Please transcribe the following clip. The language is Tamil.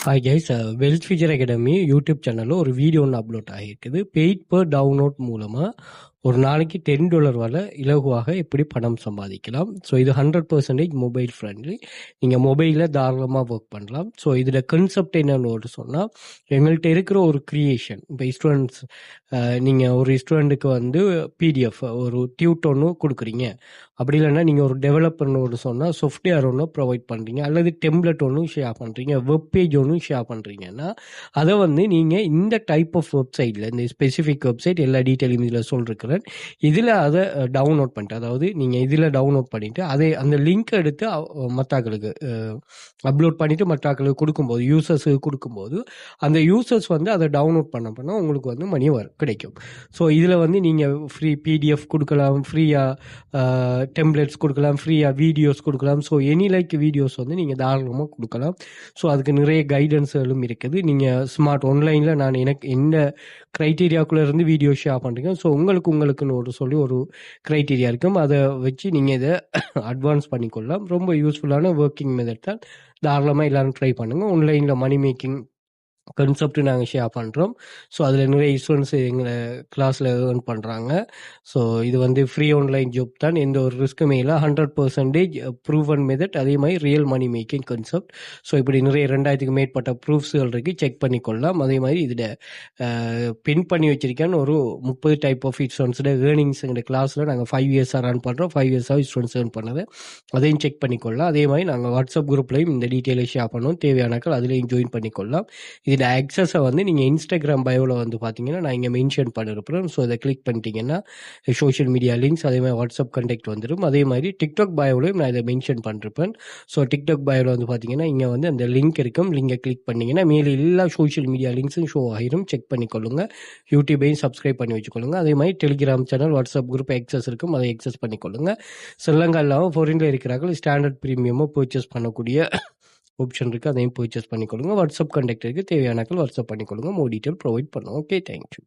Hi guys, wealth future academy YouTube சேனலில் ஒரு வீடியோ ஒன்று அப்லோட் ஆகியிருக்குது. பெய்ட் பர் டவுன்லோட் மூலமாக ஒரு நாளைக்கு $10 வரை இலகுவாக எப்படி பணம் சம்பாதிக்கலாம். ஸோ இது 100% மொபைல் ஃப்ரெண்ட்லி. நீங்கள் மொபைலில் தாராளமாக ஒர்க் பண்ணலாம். ஸோ இதில் கன்செப்ட் என்னன்னு சொன்னால், எங்கள்கிட்ட இருக்கிற ஒரு க்ரியேஷன், இப்போ ஸ்டூடெண்ட்ஸ் நீங்கள் ஒரு ஸ்டூடெண்ட்டுக்கு வந்து பிடிஎஃப் ஒரு டியூட் ஒன்று கொடுக்குறீங்க. அப்படி இல்லைன்னா நீங்கள் ஒரு டெவலப்பர்னு ஒன்று சொன்னால் சாஃப்ட்வேர் ஒன்று ப்ரொவைட் பண்ணுறீங்க, அல்லது டெம்ப்ளெட் ஒன்று ஷேர் பண்ணுறீங்க, வெப்பேஜ் ஒன்று ஷேர் பண்ணுறீங்கன்னா, அதை வந்து நீங்கள் இந்த டைப் ஆஃப் வெப்சைட்டில், இந்த ஸ்பெசிஃபிக் வெப்சைட் எல்லா டீட்டெயிலும் இதில் சொல்லிருக்கிறேன், இதில் அதை டவுன்லோட் பண்ணிட்டு, அதாவது நீங்கள் இதில் டவுன்லோட் பண்ணிவிட்டு அதை அந்த லிங்க் எடுத்து மற்றாக்களுக்கு அப்லோட் பண்ணிவிட்டு மற்றாக்களுக்கு கொடுக்கும்போது, யூசர்ஸுக்கு கொடுக்கும்போது, அந்த யூசர்ஸ் வந்து அதை டவுன்லோட் பண்ண உங்களுக்கு வந்து மணி கிடைக்கும். ஸோ இதில் வந்து நீங்கள் ஃப்ரீ பிடிஎஃப் கொடுக்கலாம், ஃப்ரீயாக டெம்ப்ளேட்ஸ் கொடுக்கலாம், ஃப்ரீயாக வீடியோஸ் கொடுக்கலாம். ஸோ எனி லைக் வீடியோஸ் வந்து நீங்கள் தாராளமாக கொடுக்கலாம். ஸோ அதுக்கு நிறைய கைடன்ஸுகளும் இருக்குது. நீங்கள் ஸ்மார்ட் ஆன்லைனில் நான் எனக்கு எந்த க்ரைட்டீரியாக்குள்ளே இருந்து வீடியோ ஷேர் பண்ணுறீங்க. ஸோ உங்களுக்குன்னு ஒரு க்ரைட்டீரியா இருக்கும். அதை வச்சு நீங்கள் இதை அட்வான்ஸ் பண்ணிக்கொள்ளலாம். ரொம்ப யூஸ்ஃபுல்லான ஒர்க்கிங் மெத்தட் தான். தாராளமாக எல்லோரும் ட்ரை பண்ணுங்கள். ஆன்லைனில் மணி மேக்கிங் கன்செப்ட் நாங்கள் ஷேர் பண்ணுறோம். ஸோ அதில் நிறைய ஸ்டூடெண்ட்ஸ் எங்களை கிளாஸில் ஏர்ன் பண்ணுறாங்க. ஸோ இது வந்து ஃப்ரீ ஆன்லைன் ஜாப் தான், எந்த ஒரு ரிஸ்க்குமே இல்லை. 100% ப்ரூவன் மெத்தட், அதே மாதிரி real money making concept. So இப்படி நிறைய 2000க்கு மேற்பட்ட ப்ரூஃப்ஸ்கள் இருக்குது, செக் பண்ணிக்கொள்ளலாம். அதே மாதிரி இதில் பின் பண்ணி வச்சிருக்கேன்னு ஒரு 30 டைப் ஆஃப் ஸ்டூடெண்ட்ஸோட ஏர்னிங்ஸ் எங்கள் கிளாஸில் நாங்கள் 5 இயர்ஸாக ரன் பண்ணுறோம். 5 இயர்ஸாக ஸ்டூடெண்ட்ஸ் ஏர்ன் பண்ணது, அதையும் செக் பண்ணிக்கொள்ளலாம். அதே மாதிரி நாங்கள் வாட்ஸ்அப் குரூப்லையும் இந்த டீட்டெயிலை ஷேர் பண்ணுவோம். தேவையானாக்கள் அதிலையும் ஜாயின் பண்ணிக்கொள்ளலாம். இதில் ஆக்சஸை வந்து நீங்கள் இன்ஸ்டாகிராம் பயோவில் வந்து பார்த்தீங்கன்னா நான் இங்கே மென்ஷன் பண்ணியிருப்பேன். ஸோ அதை கிளிக் பண்ணிட்டீங்கன்னா சோஷியல் மீடியா லிங்க்ஸ், அதே மாதிரி வாட்ஸ்அப் கண்டெக்ட் வந்துடும். அதே மாதிரி டிக்டாக் பயோவிலையும் நான் இதை மென்ஷன் பண்ணிருப்பேன். ஸோ டிக்டாக் பயோவில் வந்து பார்த்தீங்கன்னா இங்கே வந்து அந்த லிங்க் இருக்கும். லிங்கை கிளிக் பண்ணிங்கன்னா மேலே எல்லா சோஷியல் மீடியா லிங்க்ஸும் ஷோ ஆகிரும். செக் பண்ணிக்கொள்ளுங்க. யூடியூபையும் சப்ஸ்கிரைப் பண்ணி வச்சுக்கொள்ளுங்க. அதே மாதிரி Telegram channel, WhatsApp group access இருக்கும், அதை எக்ஸஸ் பண்ணிக்கொள்ளுங்க. ஸ்ரீலங்கா இல்லாமல் ஃபாரினில் இருக்கிறார்கள் ஸ்டாண்டர்ட் ப்ரீமியமாக பர்ச்சேஸ் பண்ணக்கூடிய ஆப்ஷன் இருக்குது, அதையும் பர்ச்சேஸ் பண்ணிக்கொள்ளுங்க. வாட்ஸ்அப் கான்டாக்ட் இருக்குது, தேவையானாக்கள் வாட்ஸ்அப் பண்ணிக்கொள்ளுங்க. மோர் டீட்டெயில் ப்ரொவைட் பண்ணுவோம். Okay, thank you.